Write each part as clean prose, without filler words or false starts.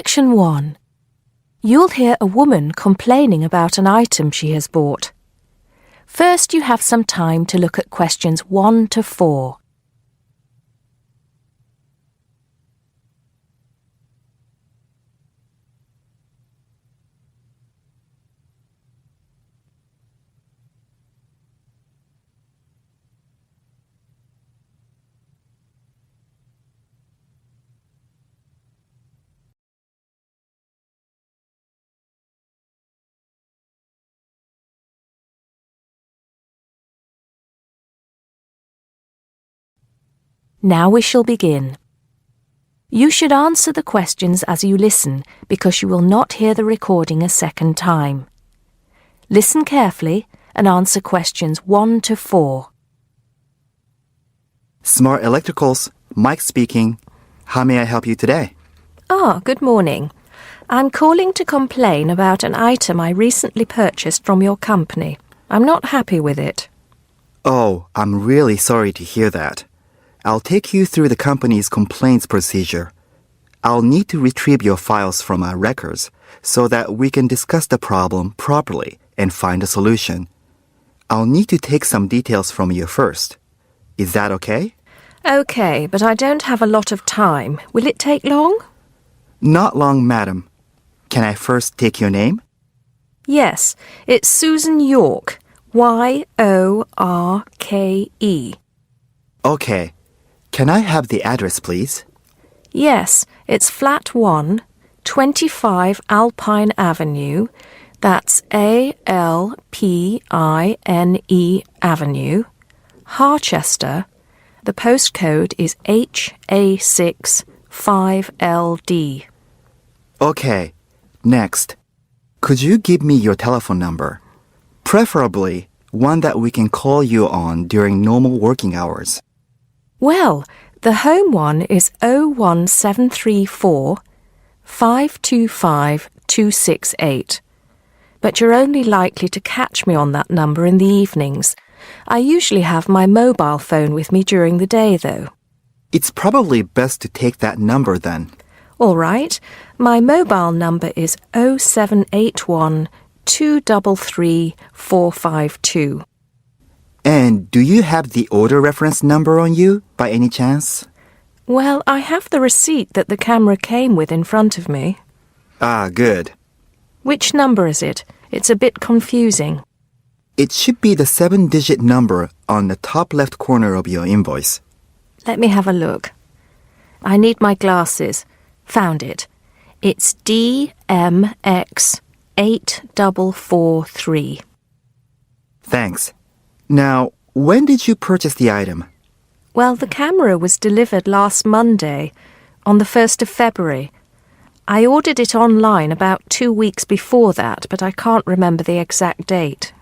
Section 1. You'll hear a woman complaining about an item she has bought. First, you have some time to look at questions 1 to 4. Now we shall begin. You should answer the questions as you listen because you will not hear the recording a second time. Listen carefully and answer questions 1 to 4. Smart Electricals, Mike speaking. How may I help you today? Good morning. I'm calling to complain about an item I recently purchased from your company. I'm not happy with it. Oh, I'm really sorry to hear that. I'll take you through the company's complaints procedure. I'll need to retrieve your files from our records so that we can discuss the problem properly and find a solution. I'll need to take some details from you first. Is that okay? Okay, but I don't have a lot of time. Will it take long? Not long, madam. Can I first take your name? Yes, it's Susan Yorke. Y-O-R-K-E. Okay. Can I have the address, please? Yes, it's Flat 1, 25 Alpine Avenue. That's A-L-P-I-N-E Avenue, Harchester. The postcode is HA6 5LD. Okay. Next. Could you give me your telephone number? Preferably one that we can call you on during normal working hours. Well, the home one is 01734 525 268. But you're only likely to catch me on that number in the evenings. I usually have my mobile phone with me during the day, though. It's probably best to take that number then. All right. My mobile number is 0781 233 452. And do you have the order reference number on you, by any chance? Well, I have the receipt that the camera came with in front of me. Ah, good. Which number is it? It's a bit confusing. It should be the 7-digit number on the top left corner of your invoice. Let me have a look. I need my glasses. Found it. It's DMX8443. Thanks. Now, when did you purchase the item? Well, the camera was delivered last Monday, on the 1st of February. I ordered it online about 2 weeks before that, but I can't remember the exact date.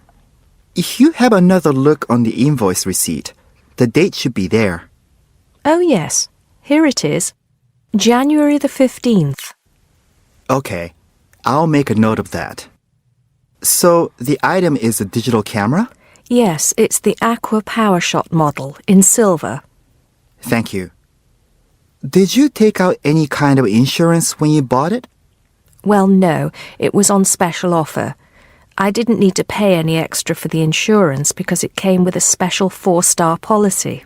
If you have another look on the invoice receipt, the date should be there. Oh, yes. Here it is. January the 15th. Okay. I'll make a note of that. So, the item is a digital camera? Yes, it's the Aqua PowerShot model in silver. Thank you. Did you take out any kind of insurance when you bought it? Well, no, it was on special offer. I didn't need to pay any extra for the insurance because it came with a special 4-star policy.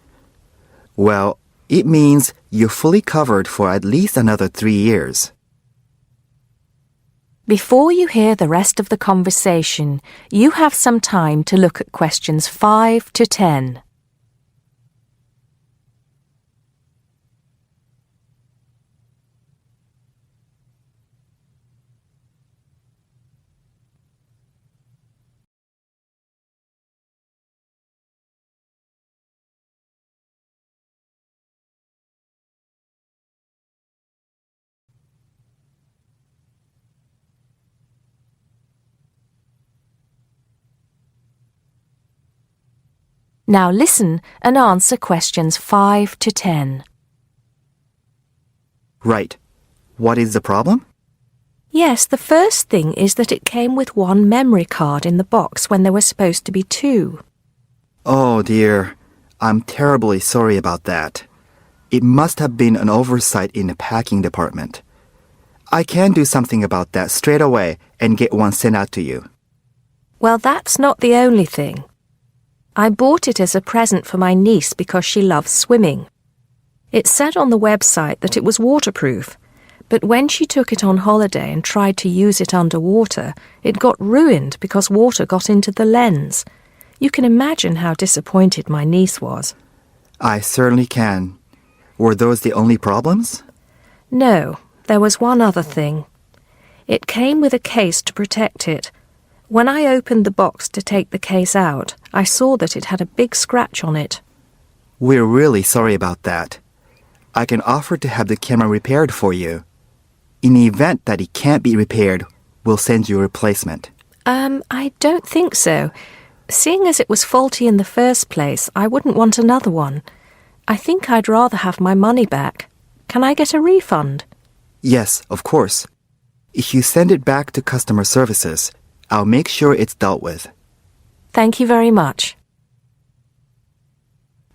Well, it means you're fully covered for at least another 3 years. Before you hear the rest of the conversation, you have some time to look at questions 5 to 10. Now listen and answer questions 5 to 10. Right. What is the problem? Yes, the first thing is that it came with 1 memory card in the box when there were supposed to be 2. Oh dear. I'm terribly sorry about that. It must have been an oversight in the packing department. I can do something about that straight away and get one sent out to you. Well, that's not the only thing. I bought it as a present for my niece because she loves swimming. It said on the website that it was waterproof, but when she took it on holiday and tried to use it underwater, it got ruined because water got into the lens. You can imagine how disappointed my niece was. I certainly can. Were those the only problems? No, there was one other thing. It came with a case to protect it. When I opened the box to take the case out, I saw that it had a big scratch on it. We're really sorry about that. I can offer to have the camera repaired for you. In the event that it can't be repaired, we'll send you a replacement. I don't think so. Seeing as it was faulty in the first place, I wouldn't want another one. I think I'd rather have my money back. Can I get a refund? Yes, of course. If you send it back to customer services, I'll make sure it's dealt with. Thank you very much.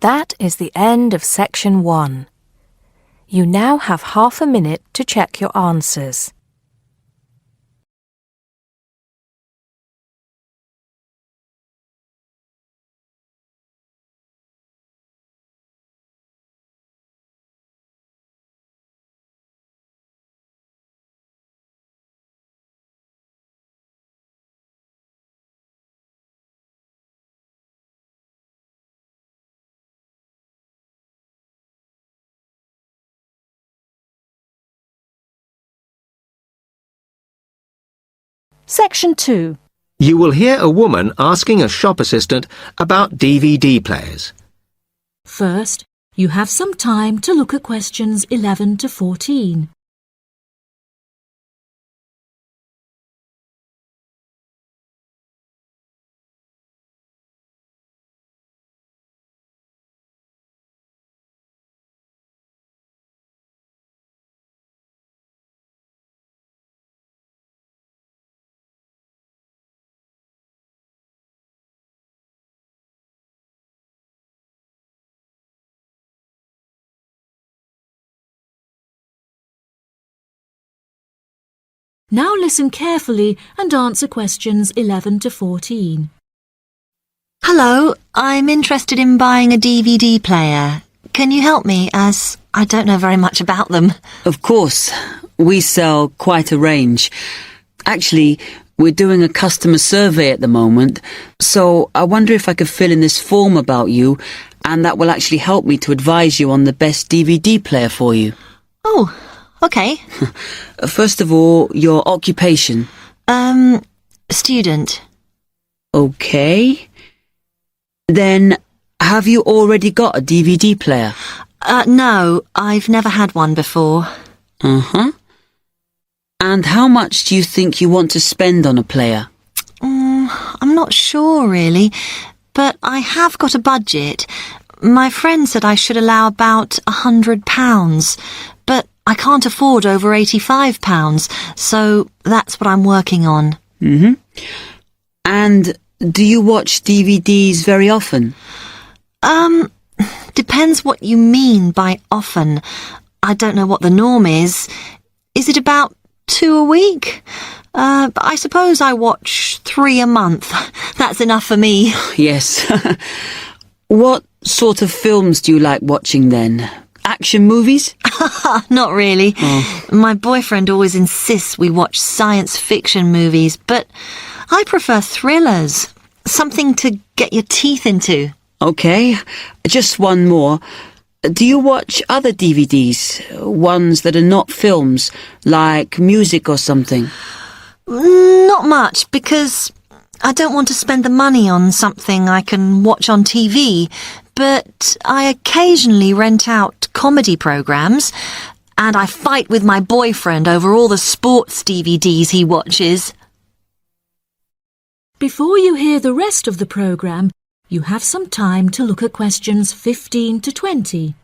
That is the end of section 1. You now have half a minute to check your answers. Section 2. You will hear a woman asking a shop assistant about DVD players. First, you have some time to look at questions 11 to 14. Now listen carefully and answer questions 11 to 14. Hello, I'm interested in buying a DVD player. Can you help me, as I don't know very much about them? Of course. We sell quite a range. Actually, we're doing a customer survey at the moment, so I wonder if I could fill in this form about you, and that will actually help me to advise you on the best DVD player for you. Oh, okay. First of all, your occupation. Student. Okay. Then, have you already got a DVD player? No, I've never had one before. Uh-huh. And how much do you think you want to spend on a player? I'm not sure, really, but I have got a budget. My friend said I should allow about £100, but I can't afford over £85, so that's what I'm working on. Mm-hmm. And do you watch DVDs very often? Depends what you mean by often. I don't know what the norm is. Is it about 2 a week? But I suppose I watch 3 a month. That's enough for me. Yes. What sort of films do you like watching then? Action movies? Not really. Oh. My boyfriend always insists we watch science fiction movies, but I prefer thrillers. Something to get your teeth into. Okay, just one more. Do you watch other DVDs? Ones that are not films, like music or something? Not much, because I don't want to spend the money on something I can watch on TV, but I occasionally rent out comedy programs, and I fight with my boyfriend over all the sports DVDs he watches. Before you hear the rest of the programme, you have some time to look at questions 15 to 20.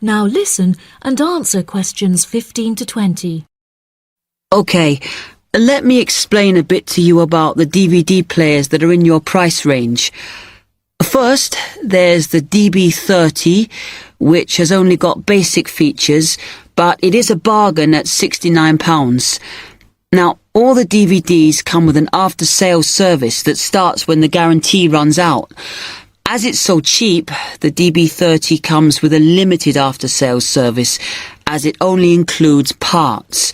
Now listen and answer questions 15 to 20. OK, let me explain a bit to you about the DVD players that are in your price range. First, there's the DB30, which has only got basic features, but it is a bargain at £69. Now, all the DVDs come with an after-sales service that starts when the guarantee runs out. As it's so cheap, the DB30 comes with a limited after-sales service, as it only includes parts.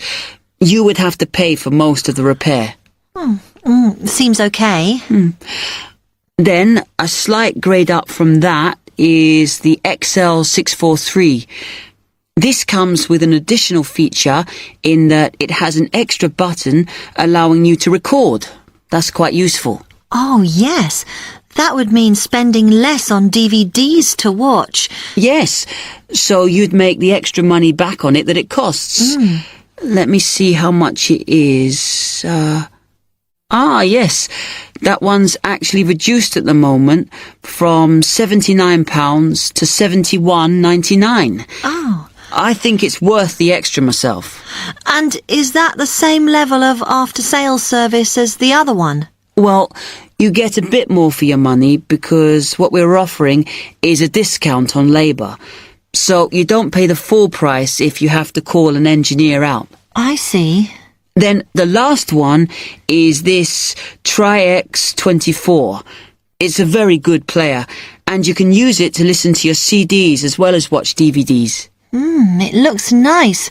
You would have to pay for most of the repair. Seems okay. Then, a slight grade up from that is the XL643. This comes with an additional feature in that it has an extra button allowing you to record. That's quite useful. Oh, yes. That would mean spending less on DVDs to watch. Yes, so you'd make the extra money back on it that it costs. Let me see how much it is. Yes, that one's actually reduced at the moment from £79 to £71.99. Oh. I think it's worth the extra myself. And is that the same level of after-sales service as the other one? Well, you get a bit more for your money because what we're offering is a discount on labour. So you don't pay the full price if you have to call an engineer out. I see. Then the last one is this Tri-X24. It's a very good player, and you can use it to listen to your CDs as well as watch DVDs. It looks nice,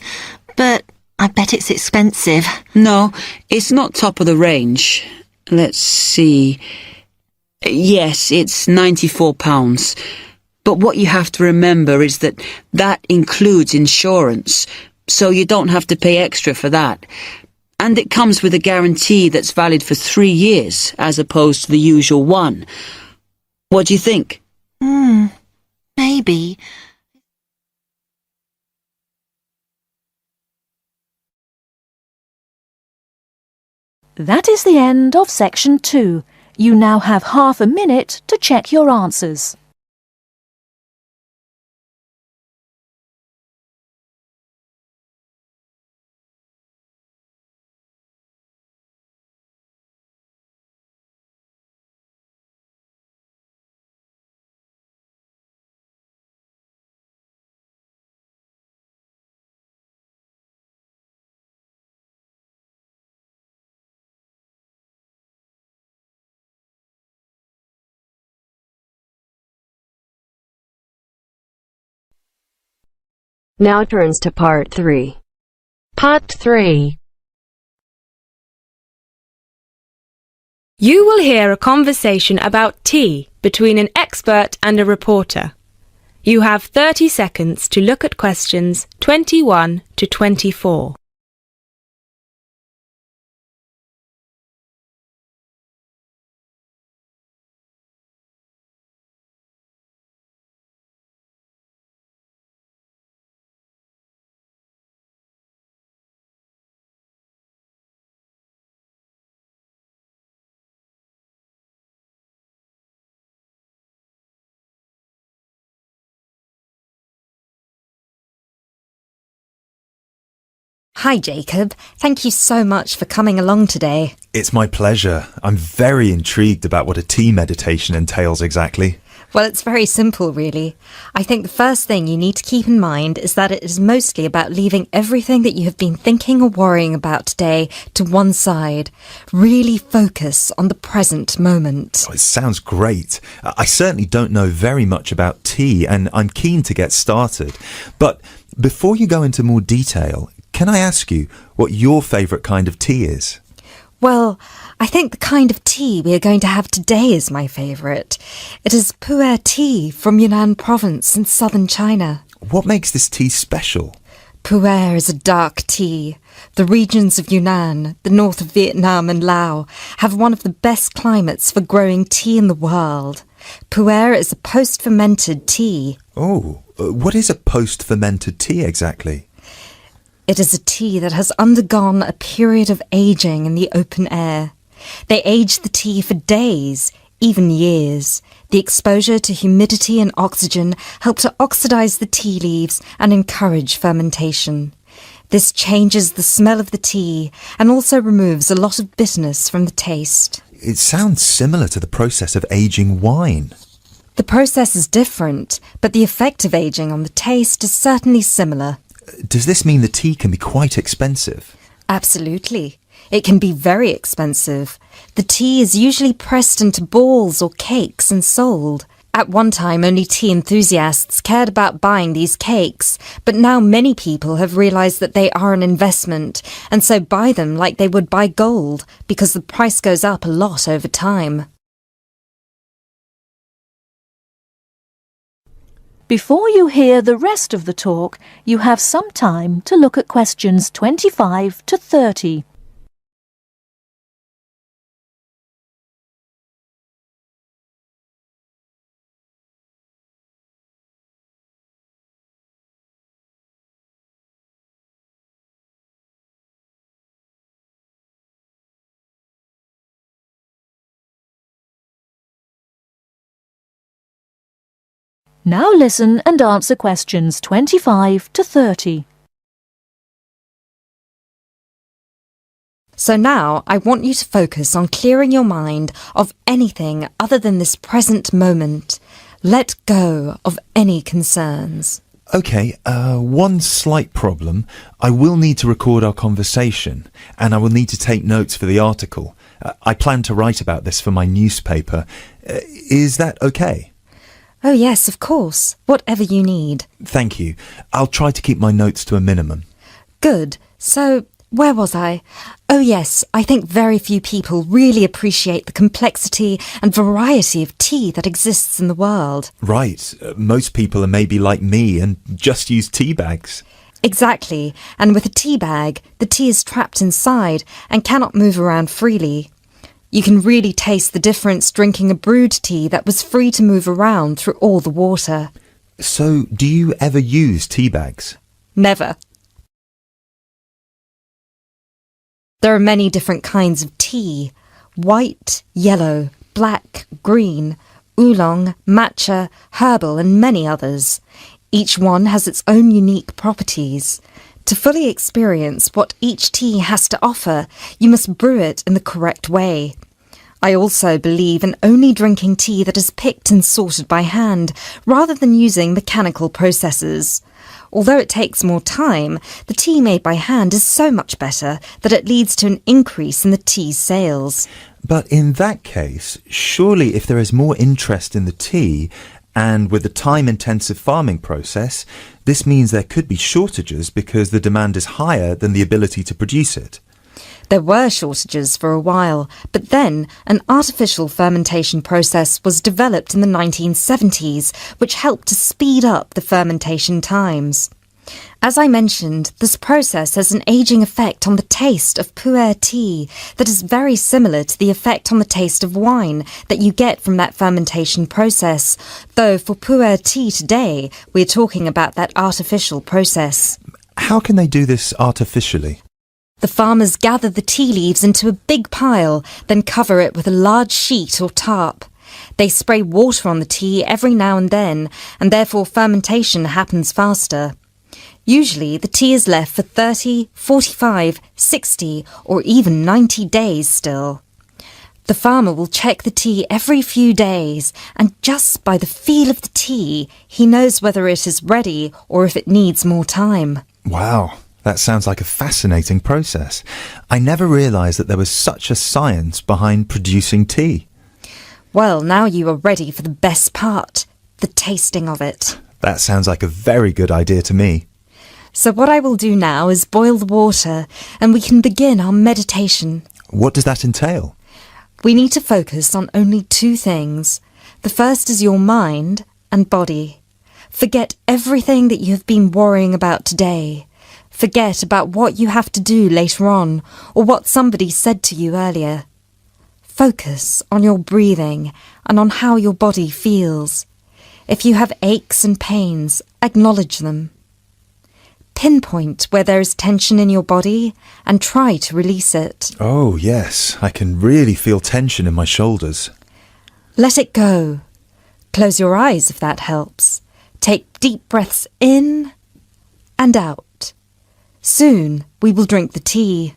but I bet it's expensive. No, it's not top of the range. Let's see. Yes, it's £94. But what you have to remember is that that includes insurance, so you don't have to pay extra for that. And it comes with a guarantee that's valid for 3 years, as opposed to the usual one. What do you think? Maybe. That is the end of section 2. You now have half a minute to check your answers. Now turns to Part 3. Part 3. You will hear a conversation about tea between an expert and a reporter. You have 30 seconds to look at questions 21 to 24. Hi, Jacob. Thank you so much for coming along today. It's my pleasure. I'm very intrigued about what a tea meditation entails exactly. Well, it's very simple, really. I think the first thing you need to keep in mind is that it is mostly about leaving everything that you have been thinking or worrying about today to one side. Really focus on the present moment. Oh, it sounds great. I certainly don't know very much about tea, and I'm keen to get started. But before you go into more detail, can I ask you what your favourite kind of tea is? Well, I think the kind of tea we are going to have today is my favourite. It is pu'er tea from Yunnan province in southern China. What makes this tea special? Pu'er is a dark tea. The regions of Yunnan, the north of Vietnam and Laos, have one of the best climates for growing tea in the world. Pu'er is a post-fermented tea. Oh, what is a post-fermented tea exactly? It is a tea that has undergone a period of aging in the open air. They age the tea for days, even years. The exposure to humidity and oxygen help to oxidize the tea leaves and encourage fermentation. This changes the smell of the tea and also removes a lot of bitterness from the taste. It sounds similar to the process of aging wine. The process is different, but the effect of aging on the taste is certainly similar. Does this mean the tea can be quite expensive? Absolutely. It can be very expensive. The tea is usually pressed into balls or cakes and sold. At one time, only tea enthusiasts cared about buying these cakes, but now many people have realized that they are an investment, and so buy them like they would buy gold, because the price goes up a lot over time. Before you hear the rest of the talk, you have some time to look at questions 25 to 30. Now listen and answer questions 25 to 30. So now I want you to focus on clearing your mind of anything other than this present moment. Let go of any concerns. OK, one slight problem. I will need to record our conversation, and I will need to take notes for the article. I plan to write about this for my newspaper. Is that OK? Oh yes, of course. Whatever you need. Thank you. I'll try to keep my notes to a minimum. Good. So, where was I? Oh yes, I think very few people really appreciate the complexity and variety of tea that exists in the world. Right. Most people are maybe like me and just use tea bags. Exactly. And with a tea bag, the tea is trapped inside and cannot move around freely. You can really taste the difference drinking a brewed tea that was free to move around through all the water. So, do you ever use tea bags? Never. There are many different kinds of tea. White, yellow, black, green, oolong, matcha, herbal and many others. Each one has its own unique properties. To fully experience what each tea has to offer, you must brew it in the correct way. I also believe in only drinking tea that is picked and sorted by hand, rather than using mechanical processes. Although it takes more time, the tea made by hand is so much better that it leads to an increase in the tea sales. But in that case, surely if there is more interest in the tea, and with the time-intensive farming process, this means there could be shortages because the demand is higher than the ability to produce it. There were shortages for a while, but then an artificial fermentation process was developed in the 1970s, which helped to speed up the fermentation times. As I mentioned, this process has an aging effect on the taste of pu'er tea that is very similar to the effect on the taste of wine that you get from that fermentation process, though for pu'er tea today, we're talking about that artificial process. How can they do this artificially? The farmers gather the tea leaves into a big pile, then cover it with a large sheet or tarp. They spray water on the tea every now and then, and therefore fermentation happens faster. Usually, the tea is left for 30, 45, 60 or even 90 days still. The farmer will check the tea every few days, and just by the feel of the tea, he knows whether it is ready or if it needs more time. Wow, that sounds like a fascinating process. I never realised that there was such a science behind producing tea. Well, now you are ready for the best part, the tasting of it. That sounds like a very good idea to me. So what I will do now is boil the water, and we can begin our meditation. What does that entail? We need to focus on only two things. The first is your mind and body. Forget everything that you have been worrying about today. Forget about what you have to do later on, or what somebody said to you earlier. Focus on your breathing and on how your body feels. If you have aches and pains, acknowledge them. Pinpoint where there is tension in your body and try to release it. Oh, yes, I can really feel tension in my shoulders. Let it go. Close your eyes if that helps. Take deep breaths in and out. Soon we will drink the tea.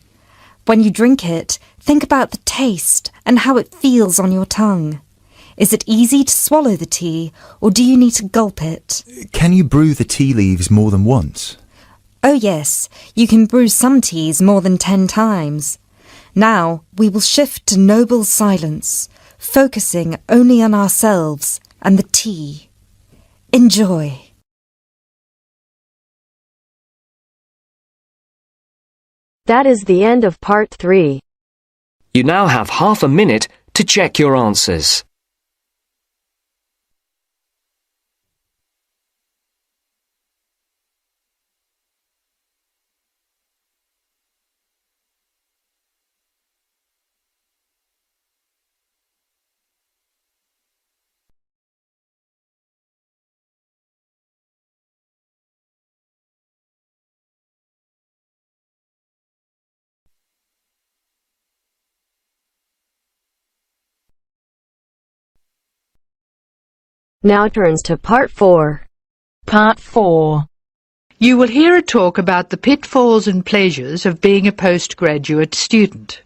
When you drink it, think about the taste and how it feels on your tongue. Is it easy to swallow the tea, or do you need to gulp it? Can you brew the tea leaves more than once? Oh yes, you can brew some teas more than 10 times. Now we will shift to noble silence, focusing only on ourselves and the tea. Enjoy. That is the end of part 3. You now have half a minute to check your answers. Now turns to part 4. Part 4. You will hear a talk about the pitfalls and pleasures of being a postgraduate student.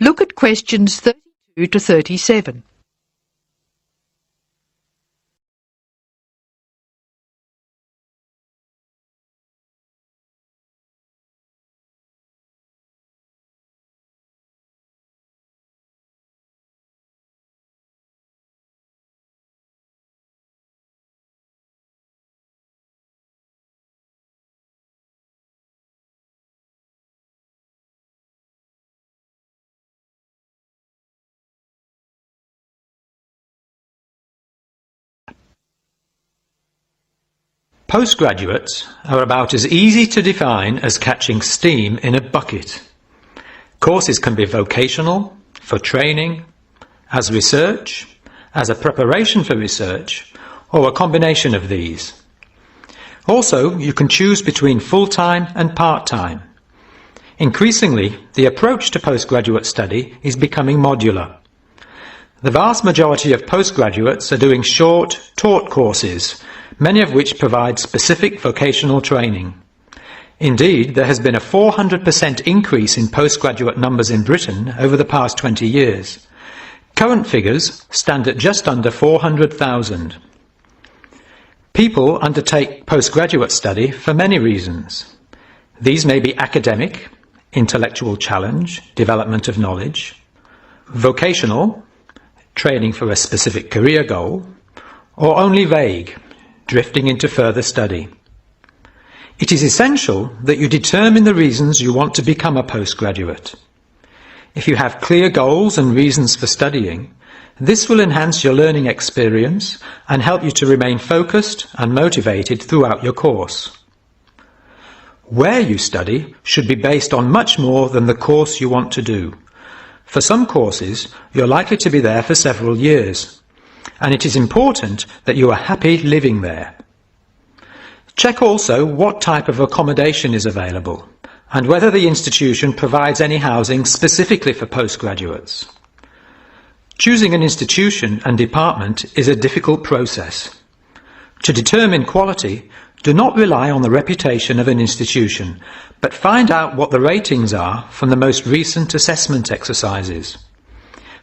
Look at questions 32 to 37. Postgraduates are about as easy to define as catching steam in a bucket. Courses can be vocational, for training, as research, as a preparation for research, or a combination of these. Also, you can choose between full-time and part-time. Increasingly, the approach to postgraduate study is becoming modular. The vast majority of postgraduates are doing short, taught courses, many of which provide specific vocational training. Indeed, there has been a 400% increase in postgraduate numbers in Britain over the past 20 years. Current figures stand at just under 400,000. People undertake postgraduate study for many reasons. These may be academic, intellectual challenge, development of knowledge; vocational, training for a specific career goal; or only vague, drifting into further study. It is essential that you determine the reasons you want to become a postgraduate. If you have clear goals and reasons for studying, this will enhance your learning experience and help you to remain focused and motivated throughout your course. Where you study should be based on much more than the course you want to do. For some courses, you're likely to be there for several years, and it is important that you are happy living there. Check also what type of accommodation is available, and whether the institution provides any housing specifically for postgraduates. Choosing an institution and department is a difficult process. To determine quality, do not rely on the reputation of an institution, but find out what the ratings are from the most recent assessment exercises.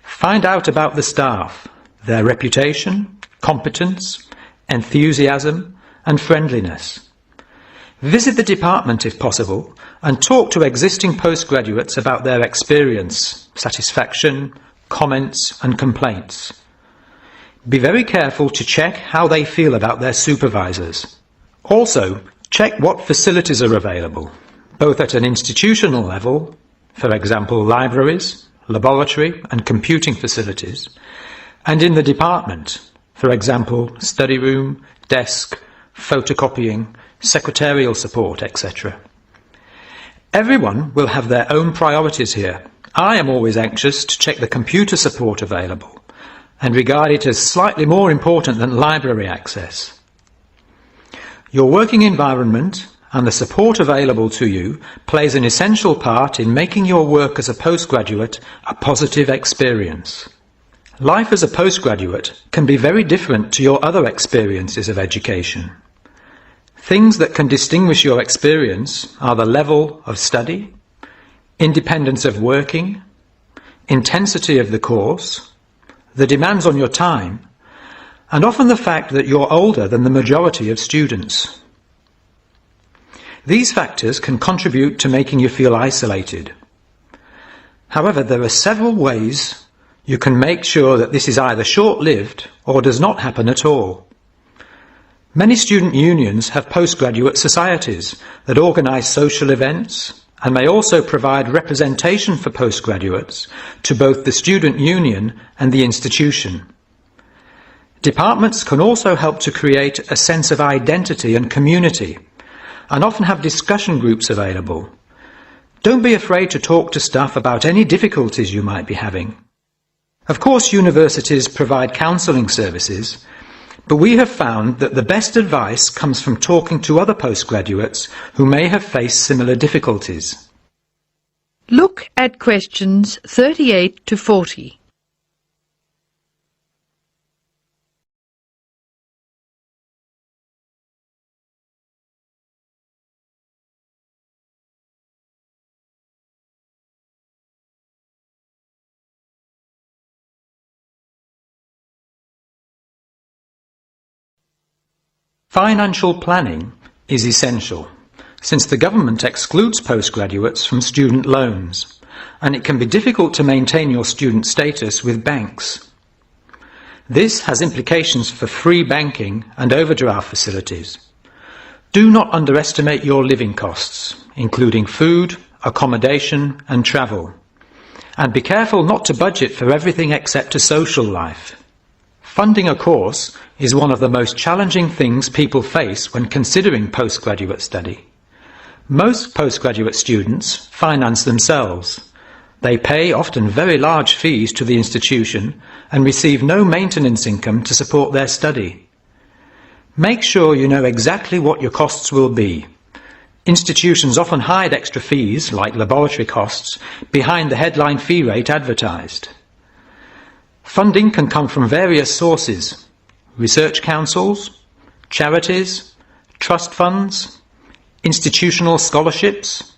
Find out about the staff, their reputation, competence, enthusiasm, and friendliness. Visit the department if possible, and talk to existing postgraduates about their experience, satisfaction, comments, and complaints. Be very careful to check how they feel about their supervisors. Also, check what facilities are available, both at an institutional level, for example libraries, laboratory and computing facilities, and in the department, for example study room, desk, photocopying, secretarial support, etc. Everyone will have their own priorities here. I am always anxious to check the computer support available, and regard it as slightly more important than library access. Your working environment and the support available to you plays an essential part in making your work as a postgraduate a positive experience. Life as a postgraduate can be very different to your other experiences of education. Things that can distinguish your experience are the level of study, independence of working, intensity of the course, the demands on your time, and often the fact that you're older than the majority of students. These factors can contribute to making you feel isolated. However, there are several ways you can make sure that this is either short-lived or does not happen at all. Many student unions have postgraduate societies that organise social events and may also provide representation for postgraduates to both the student union and the institution. Departments can also help to create a sense of identity and community, and often have discussion groups available. Don't be afraid to talk to staff about any difficulties you might be having. Of course, universities provide counselling services, but we have found that the best advice comes from talking to other postgraduates who may have faced similar difficulties. Look at questions 38 to 40. Financial planning is essential, since the government excludes postgraduates from student loans, and it can be difficult to maintain your student status with banks. This has implications for free banking and overdraft facilities. Do not underestimate your living costs, including food, accommodation and travel. And be careful not to budget for everything except a social life. Funding a course is one of the most challenging things people face when considering postgraduate study. Most postgraduate students finance themselves. They pay often very large fees to the institution and receive no maintenance income to support their study. Make sure you know exactly what your costs will be. Institutions often hide extra fees, like laboratory costs, behind the headline fee rate advertised. Funding can come from various sources: research councils, charities, trust funds, institutional scholarships,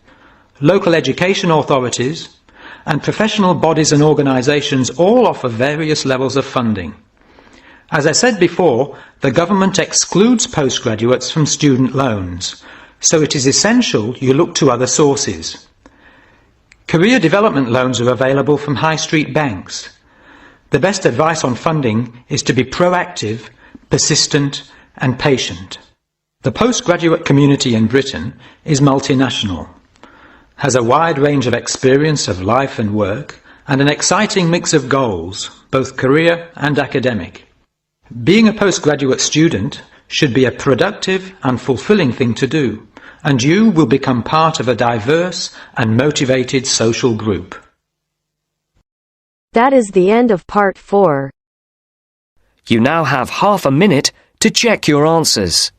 local education authorities, and professional bodies and organisations all offer various levels of funding. As I said before, the government excludes postgraduates from student loans, so it is essential you look to other sources. Career development loans are available from high street banks. The best advice on funding is to be proactive, persistent and patient. The postgraduate community in Britain is multinational, has a wide range of experience of life and work, and an exciting mix of goals, both career and academic. Being a postgraduate student should be a productive and fulfilling thing to do, and you will become part of a diverse and motivated social group. That is the end of part 4. You now have half a minute to check your answers.